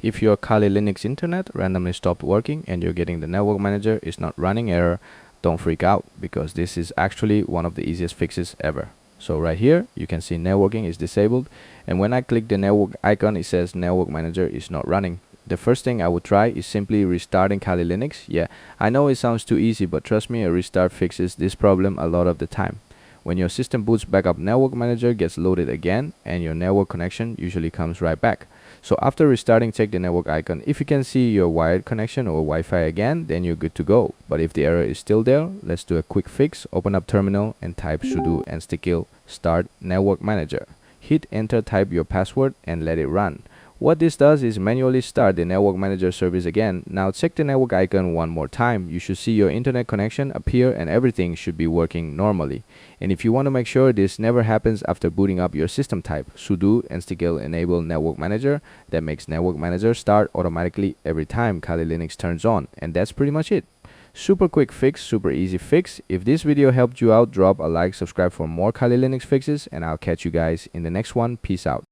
If your Kali Linux internet randomly stopped working and you're getting the network manager is not running error, don't freak out, because this is actually one of the easiest fixes ever. So right here you can see networking is disabled, and when I click the network icon it says network manager is not running. The first thing I would try is simply restarting Kali Linux. Yeah, I know it sounds too easy, but trust me, a restart fixes this problem a lot of the time. When your system boots back up, network manager gets loaded again and your network connection usually comes right back. So after restarting, check the network icon. If you can see your wired connection or Wi-Fi again, then you're good to go. But if the error is still there, let's do a quick fix. Open up terminal and type sudo and stickle start network manager. Hit enter, type your password and let it run. What this does is manually start the network manager service again. Now check the network icon one more time. You should see your internet connection appear and everything should be working normally. And if you want to make sure this never happens after booting up your system, type sudo and stickle enable network manager. That makes network manager start automatically every time Kali Linux turns on. And that's pretty much it. Super quick fix, super easy fix. If this video helped you out, drop a like, subscribe for more Kali Linux fixes, and I'll catch you guys in the next one. Peace out.